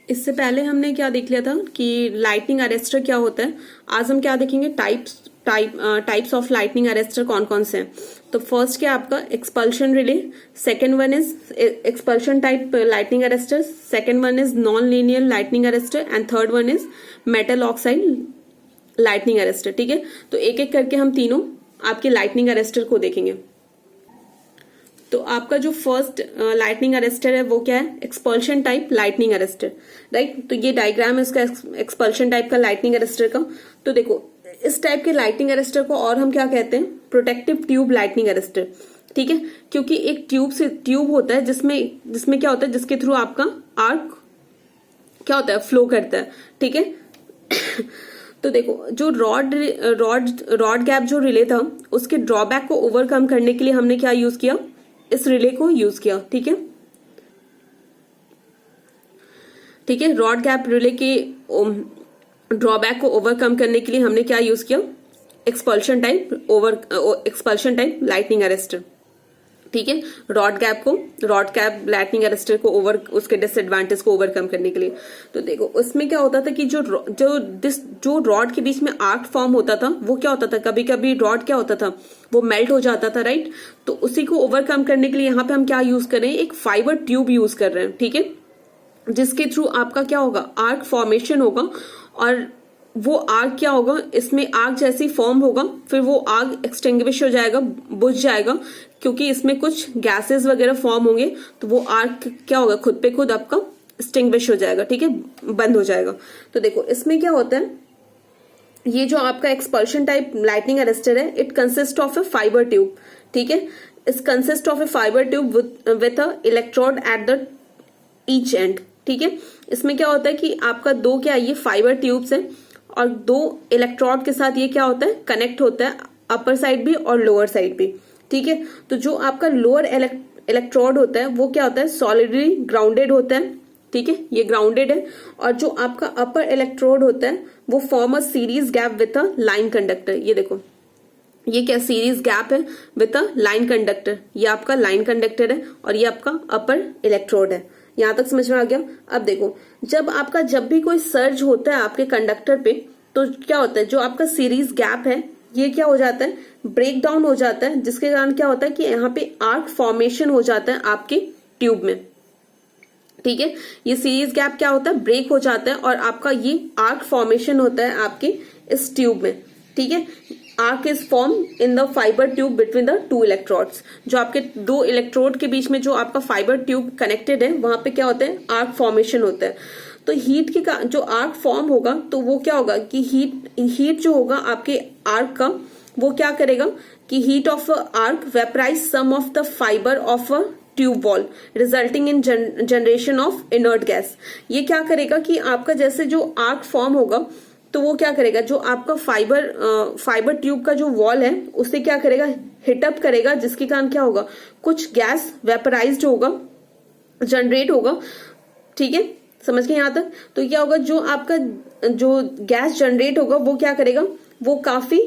इससे पहले हमने क्या देख लिया था कि लाइटनिंग अरेस्टर क्या होता है। आज हम क्या देखेंगे, टाइप्स ऑफ लाइटनिंग अरेस्टर कौन कौन से हैं। तो फर्स्ट क्या आपका expulsion relay, second one is expulsion type lightning arrester, second one is non linear lightning arrester and third one is metal oxide lightning arrester. ठीक है, तो एक एक करके हम तीनों आपके लाइटनिंग अरेस्टर को देखेंगे। तो आपका जो फर्स्ट लाइटनिंग अरेस्टर है वो क्या है, expulsion type lightning arrester, right. तो ये डायग्राम है इसका एक्सपल्शन टाइप का लाइटनिंग अरेस्टर का। तो देखो इस टाइप के लाइटनिंग अरेस्टर को और हम क्या कहते हैं, प्रोटेक्टिव ट्यूब लाइटनिंग अरेस्टर। ठीक है, क्योंकि एक ट्यूब होता है जिसमें क्या होता है, जिसके थ्रू आपका आर्क क्या होता है, फ्लो करता है। ठीक है तो देखो जो रॉड गैप जो रिले था उसके ड्रॉबैक को ओवरकम करने के लिए हमने क्या यूज किया, इस रिले को यूज किया। ठीक है, ठीक है, रॉड गैप रिले के ड्रॉबैक को ओवरकम करने के लिए हमने क्या यूज किया, एक्सपल्शन टाइप लाइटनिंग अरेस्टर। ठीक है, रॉड गैप लाइटनिंग अरेस्टर को उसके डिसएडवांटेज को ओवरकम करने के लिए। तो देखो उसमें क्या होता था कि जो रॉड के बीच में आर्क फॉर्म होता था वो क्या होता था, कभी कभी रॉड क्या होता था, वो मेल्ट हो जाता था, राइट। तो उसी को ओवरकम करने के लिए यहाँ पे हम क्या यूज कर रहे हैं, एक फाइबर ट्यूब यूज कर रहे हैं। ठीक है, जिसके थ्रू आपका क्या होगा, आर्क फॉर्मेशन होगा और वो आग क्या होगा, इसमें आग जैसी फॉर्म होगा, फिर वो आग एक्सटिंग्विश हो जाएगा, बुझ जाएगा, क्योंकि इसमें कुछ गैसेस वगैरह फॉर्म होंगे। तो वो आग क्या होगा, खुद पे खुद आपका एक्सटिंग्विश हो जाएगा। ठीक है, बंद हो जाएगा। तो देखो इसमें क्या होता है, ये जो आपका एक्सपल्शन टाइप लाइटनिंग अरेस्टर है, it consist of A fibre tube. ठीक है, it consist of A fibre tube with a electrode at the each and. ठीक है, इसमें क्या होता है कि आपका दो क्या ये फाइबर ट्यूब्स है और दो इलेक्ट्रोड के साथ ये क्या होता है, कनेक्ट होता है, अपर साइड भी और लोअर साइड भी। ठीक है, तो जो आपका लोअर इलेक्ट्रोड होता है वो क्या होता है, सॉलिडली ग्राउंडेड होता है। ठीक है, ये ग्राउंडेड है। और जो आपका अपर इलेक्ट्रोड होता है वो form a series gap with a line conductor. ये देखो ये क्या सीरीज गैप है विथ अ लाइन कंडक्टर, ये आपका लाइन कंडक्टर है और ये आपका अपर इलेक्ट्रोड है। यहां तक समझ में आ गया। अब देखो जब भी कोई सर्ज होता है आपके कंडक्टर पे, तो क्या होता है, जो आपका सीरीज गैप है ये क्या हो जाता है, ब्रेक डाउन हो जाता है, जिसके कारण क्या होता है कि यहाँ पे आर्क फॉर्मेशन हो जाता है आपके ट्यूब में। ठीक है, ये सीरीज गैप क्या होता है, ब्रेक हो जाता है और आपका ये आर्क फॉर्मेशन होता है आपके इस ट्यूब में। ठीक है, arc is form in the fibre tube between the two electrodes. जो आपके दो इलेक्ट्रोड के बीच में जो आपका फाइबर ट्यूब कनेक्टेड है वहां पे क्या होता है, आर्क फॉर्मेशन होता है। तो हीट के जो आर्क फॉर्म होगा तो वो क्या होगा कि हीट जो होगा आपके आर्क का, वो क्या करेगा कि heat of arc vaporise some of the fibre of a tube wall resulting in generation of inert gas. ये क्या करेगा कि आपका जैसे जो आर्क फॉर्म होगा तो वो क्या करेगा, जो आपका फाइबर ट्यूब का जो वॉल है उसे क्या करेगा, हिटअप करेगा, जिसके कारण क्या होगा, कुछ गैस वेपराइज्ड होगा, जनरेट होगा। ठीक है, समझ गए यहां तक। तो क्या होगा, जो आपका जो गैस जनरेट होगा वो क्या करेगा, वो काफी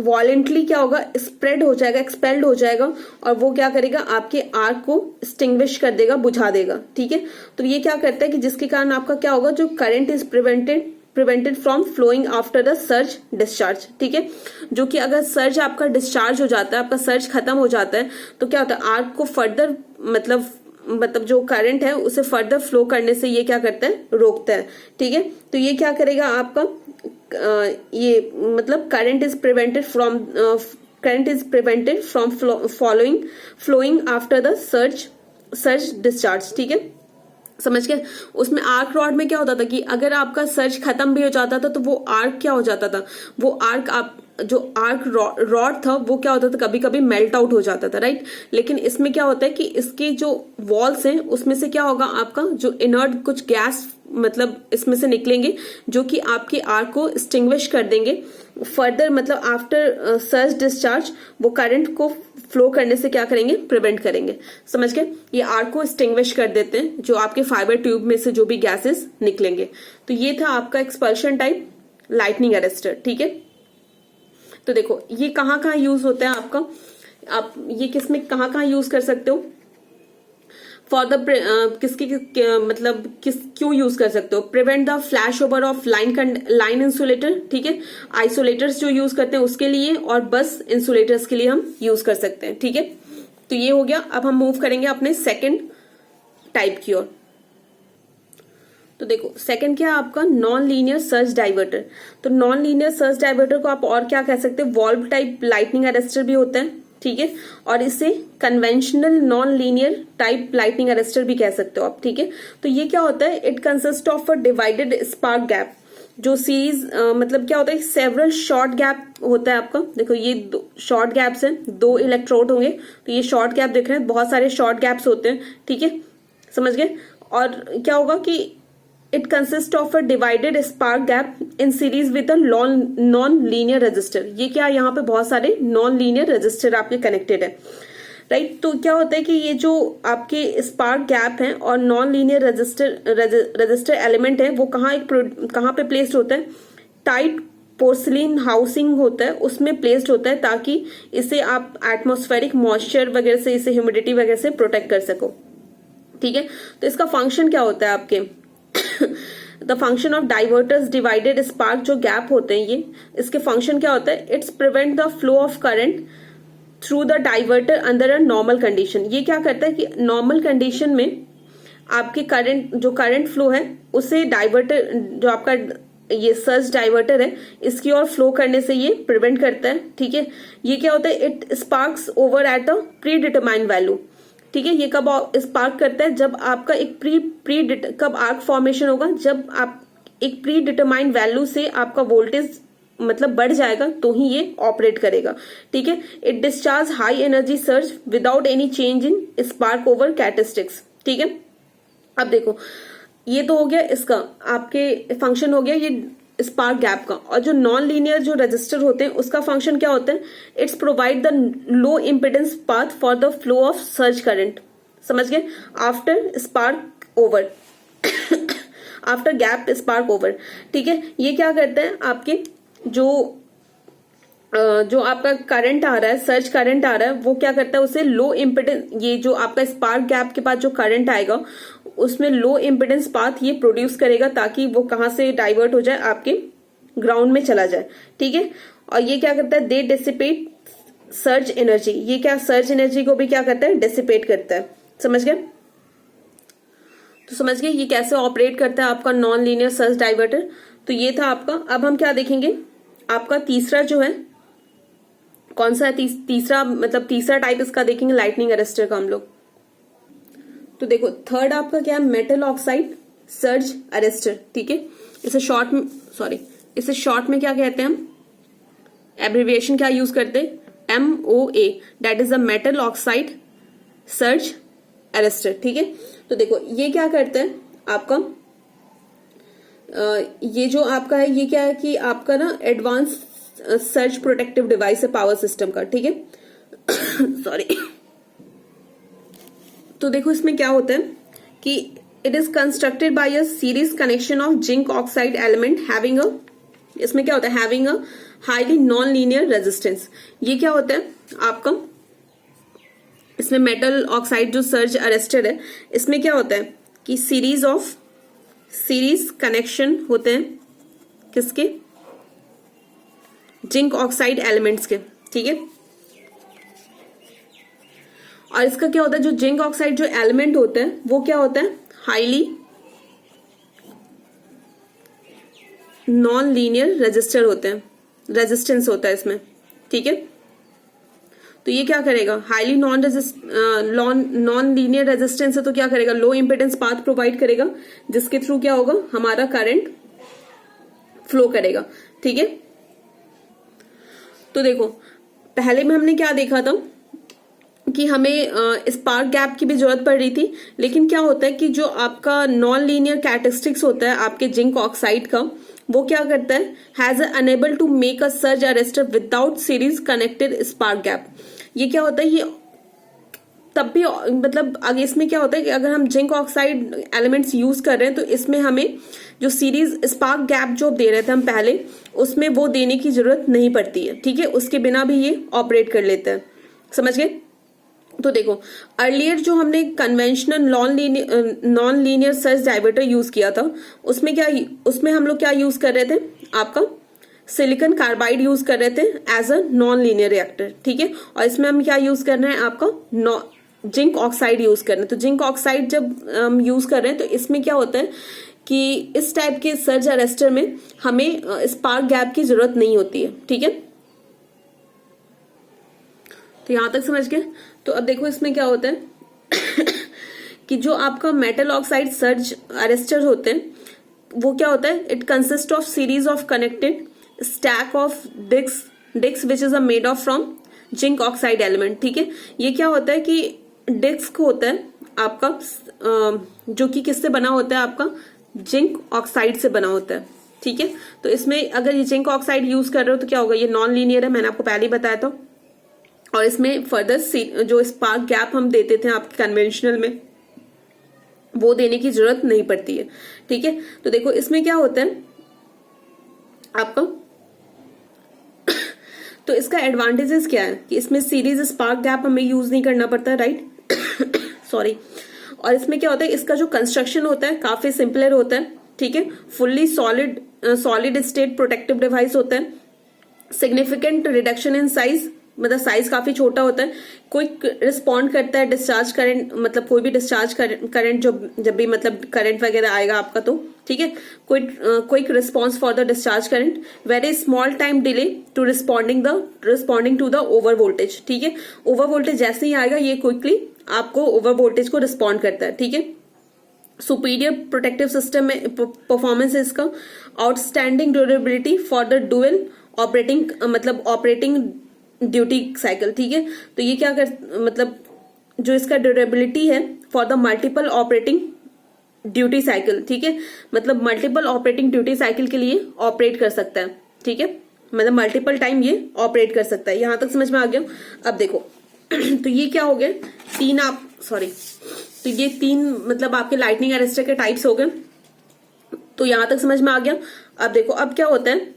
वॉलेंटली क्या होगा, स्प्रेड हो जाएगा, एक्सपेल्ड हो जाएगा और वो क्या करेगा, आपके आर्क को एक्सटिंग्विश कर देगा, बुझा देगा। ठीक है, तो ये क्या करता है कि जिसके कारण आपका क्या होगा, जो current is prevented from flowing after the surge discharge. ठीक है, जो कि अगर सर्ज आपका डिस्चार्ज हो जाता है, आपका सर्ज खत्म हो जाता है, तो क्या होता है, आर्क को फर्दर मतलब जो करंट है उसे फर्दर फ्लो करने से ये क्या करता है, रोकता है। ठीक है, तो ये क्या करेगा आपका, ये मतलब current is prevented from flowing after the surge discharge. ठीक है, समझ गए। उसमें आर्क रॉड में क्या होता था कि अगर आपका सर्ज खत्म भी हो जाता था तो वो आर्क क्या हो जाता था, वो आर्क जो आर्क रॉड था वो क्या होता था, कभी कभी मेल्ट आउट हो जाता था, राइट। लेकिन इसमें क्या होता है कि इसके जो वॉल्स हैं उसमें से क्या होगा, आपका जो इनर्ट कुछ गैस मतलब इसमें से निकलेंगे जो कि आपके आर्क को एक्सटिंग्विश कर देंगे फर्दर, मतलब आफ्टर सर्ज डिस्चार्ज वो करंट को फ्लो करने से क्या करेंगे, प्रिवेंट करेंगे। समझ गए, ये आर्क को एक्सटिंग्विश कर देते हैं जो आपके फाइबर ट्यूब में से जो भी गैसेस निकलेंगे। तो ये था आपका एक्सपल्शन टाइप लाइटनिंग अरेस्टर। ठीक है, तो देखो ये कहाँ यूज होता है आपका, आप ये किस में कहाँ यूज कर सकते हो। फॉर द मतलब क्यों यूज कर सकते हो? Prevent the flash over of line insulator, ठीक है, आइसोलेटर्स जो यूज करते हैं उसके लिए, और बस इंसुलेटर्स के लिए हम यूज कर सकते हैं, ठीक है। तो ये हो गया। अब हम मूव करेंगे अपने सेकेंड टाइप की ओर। तो देखो सेकंड क्या है आपका, नॉन लीनियर सर्ज डाइवर्टर। तो नॉन लीनियर सर्ज डाइवर्टर को आप और क्या कह सकते हैं, वॉल्व टाइप लाइटनिंग अरेस्टर भी होता है, ठीक है, और इसे conventional non linear type lightning arrester भी कह सकते हो आप, ठीक है। तो ये क्या होता है, it consist of a divided spark gap, जो सीरीज मतलब क्या होता है, सेवरल शॉर्ट गैप होता है आपका। देखो ये दो शॉर्ट गैप्स हैं, 2 इलेक्ट्रोड होंगे, तो ये शॉर्ट गैप देख रहे हैं, बहुत सारे शॉर्ट गैप्स होते हैं, ठीक है, समझ गए। और क्या होगा कि it consist of a divided spark gap in series with a non linear register. ये क्या, यहाँ पे बहुत सारे नॉन लीनियर रजिस्टर आपके कनेक्टेड है, राइट। तो क्या होता है कि ये जो आपके स्पार्क गैप है और नॉन लीनियर रजिस्टर एलिमेंट है, वो कहाँ पे प्लेस्ड होता है, टाइट पोर्सिलिन हाउसिंग होता है उसमें प्लेस्ड होता है, ताकि इसे आप एटमॉस्फेरिक मॉइस्चर वगैरह से, इसे ह्यूमिडिटी वगैरह से प्रोटेक्ट कर सको, ठीक है। तो इसका फंक्शन क्या होता है आपके the function of diverters divided spark, जो गैप होते हैं ये, इसके फंक्शन क्या होता है, it's prevent the flow of current through the diverter under a normal condition. ये क्या करता है कि नॉर्मल कंडीशन में आपके करंट फ्लो है उसे डाइवर्टर, जो आपका ये सर्ज डाइवर्टर है, इसकी ओर फ्लो करने से ये प्रिवेंट करता है, ठीक है। ये क्या होता है, it sparks over at a pre determined value, ठीक है। ये कब स्पार्क करता है, जब आपका एक कब आर्क फॉर्मेशन होगा, जब आप एक प्री डिटरमाइंड वैल्यू से आपका वोल्टेज मतलब बढ़ जाएगा, तो ही ये ऑपरेट करेगा, ठीक है। It discharge high energy surge without any change in spark over characteristics, ठीक है। अब देखो ये तो हो गया इसका आपके फंक्शन हो गया ये स्पार्क गैप का। और जो नॉन लीनियर जो रजिस्टर होते हैं उसका फंक्शन क्या होता है, it's provide the low impedance path for the flow of surge current, समझ गए, after spark over after gap spark over, ठीक है। ये क्या करता है, आपके जो आपका करंट आ रहा है, सर्ज करंट आ रहा है, वो क्या करता है, उसे लो इम्पिडेंस, ये जो आपका स्पार्क गैप के पास जो करंट आएगा उसमें लो इम्पिडेंस पाथ ये प्रोड्यूस करेगा, ताकि वो कहां से डाइवर्ट हो जाए, आपके ग्राउंड में चला जाए, ठीक है। और ये क्या करता है, दे डिसिपेट सर्ज एनर्जी, ये क्या सर्ज एनर्जी को भी क्या करता है, डिसिपेट करता है, समझ गए। तो समझ गए ये कैसे ऑपरेट करता है आपका नॉन लीनियर सर्ज डाइवर्टर। तो ये था आपका। अब हम क्या देखेंगे, आपका तीसरा जो है कौन सा है, तीसरा मतलब तीसरा टाइप इसका देखेंगे लाइटनिंग अरेस्टर का हम लोग। तो देखो थर्ड आपका क्या है, मेटल ऑक्साइड सर्ज अरेस्टर, ठीक है। इसे शॉर्ट में क्या कहते हैं हम, एब्रिविएशन क्या यूज करते हैं, MOA, that is a metal oxide surge arrester, ठीक है। तो देखो ये क्या करता है आपका, ये जो आपका है ये क्या है कि आपका ना एडवांस सर्ज प्रोटेक्टिव डिवाइस है पावर सिस्टम का, ठीक है सॉरी। तो देखो इसमें क्या होता है कि it is constructed by a series connection of zinc oxide element having a, इसमें क्या होता है, having a highly non linear resistance. ये क्या होता है आपका, इसमें मेटल ऑक्साइड जो सर्ज अरेस्टर है, इसमें क्या होता है कि सीरीज कनेक्शन होते हैं किसके, जिंक ऑक्साइड एलिमेंट्स के, ठीक है। और इसका क्या होता है, जो जिंक ऑक्साइड जो एलिमेंट होता है वो क्या होता है, हाईली नॉन लीनियर रेजिस्टर होते हैं, रेजिस्टेंस होता है इसमें, ठीक है। तो ये क्या करेगा, हाईली नॉन लीनियर रेजिस्टेंस है, तो क्या करेगा, लो इम्पिडेंस पाथ प्रोवाइड करेगा, जिसके थ्रू क्या होगा, हमारा करंट फ्लो करेगा, ठीक है। तो देखो पहले में हमने क्या देखा था कि हमें स्पार्क गैप की भी जरूरत पड़ रही थी, लेकिन क्या होता है कि जो आपका नॉन लीनियर कैरेक्टरिस्टिक्स होता है आपके जिंक ऑक्साइड का, वो क्या करता है, has enable to make a surge arrester without series connected spark gap. ये क्या होता है, ये तब भी मतलब आगे इसमें क्या होता है कि अगर हम जिंक ऑक्साइड एलिमेंट्स यूज कर रहे हैं तो इसमें हमें जो सीरीज स्पार्क गैप जो दे रहे थे हम पहले, उसमें वो देने की जरूरत नहीं पड़ती है, ठीक है। उसके बिना भी ये ऑपरेट कर लेता है, समझ गए। तो देखो अर्लियर जो हमने conventional non linear surge diverter use किया था, उसमें हम लोग क्या यूज कर रहे थे, आपका सिलिकॉन कार्बाइड यूज कर रहे थे as a non linear reactor, ठीक है। और इसमें हम क्या यूज कर रहे हैं, आपका जिंक ऑक्साइड यूज कर रहे हैं। तो जिंक ऑक्साइड जब हम यूज कर रहे हैं तो इसमें क्या होता है कि इस टाइप के सर्ज अरेस्टर में हमें स्पार्क गैप की जरूरत नहीं होती है, ठीक है। तो यहां तक समझ गए। तो अब देखो इसमें क्या होता है कि जो आपका मेटल ऑक्साइड सर्ज अरेस्टर होते हैं वो क्या होता है, it consist of series of connected stack of disc which is made of from zinc oxide element, ठीक है। ये क्या होता है कि डिस्क होता है आपका जो कि किससे बना होता है, आपका जिंक ऑक्साइड से बना होता है, ठीक है। तो इसमें अगर ये जिंक ऑक्साइड यूज कर रहे हो तो क्या होगा, ये नॉन लीनियर है, मैंने आपको पहले ही बताया था। और इसमें फर्दर जो स्पार्क गैप हम देते थे आपके कन्वेंशनल में, वो देने की जरूरत नहीं पड़ती है, ठीक है। तो देखो इसमें क्या होता है आपका तो इसका एडवांटेजेस क्या है कि इसमें सीरीज स्पार्क गैप हमें यूज नहीं करना पड़ता, राइट सॉरी। और इसमें क्या होता है, इसका जो कंस्ट्रक्शन होता है काफी सिंपलर होता है, ठीक है। Fully solid state protective device होता है। सिग्निफिकेंट रिडक्शन इन साइज, मतलब साइज काफी छोटा होता है। क्विक रिस्पॉन्ड करता है डिस्चार्ज करंट, मतलब कोई भी डिस्चार्ज करंट जब भी मतलब करंट वगैरह आएगा आपका तो, ठीक है। Quick response for the discharge current, very small time delay to responding to the over voltage, ठीक है। ओवर वोल्टेज जैसे ही आएगा ये क्विकली आपको ओवर वोल्टेज को रिस्पॉन्ड करता है, ठीक है। सुपीरियर प्रोटेक्टिव सिस्टम में परफॉर्मेंस है इसका। Outstanding durability for the dual operating duty cycle, ठीक है। तो ये क्या मतलब जो इसका ड्यूरेबिलिटी है for the multiple operating duty cycle, ठीक है। मतलब मल्टीपल ऑपरेटिंग ड्यूटी साइकिल के लिए ऑपरेट कर सकता है, ठीक है। मतलब मल्टीपल टाइम ये ऑपरेट कर सकता है। यहां तक समझ में आ गया। अब देखो तो ये क्या हो गए, तो ये तीन मतलब आपके लाइटनिंग अरेस्टर के टाइप्स हो गए। तो यहां तक समझ में आ गया। अब देखो अब क्या होता है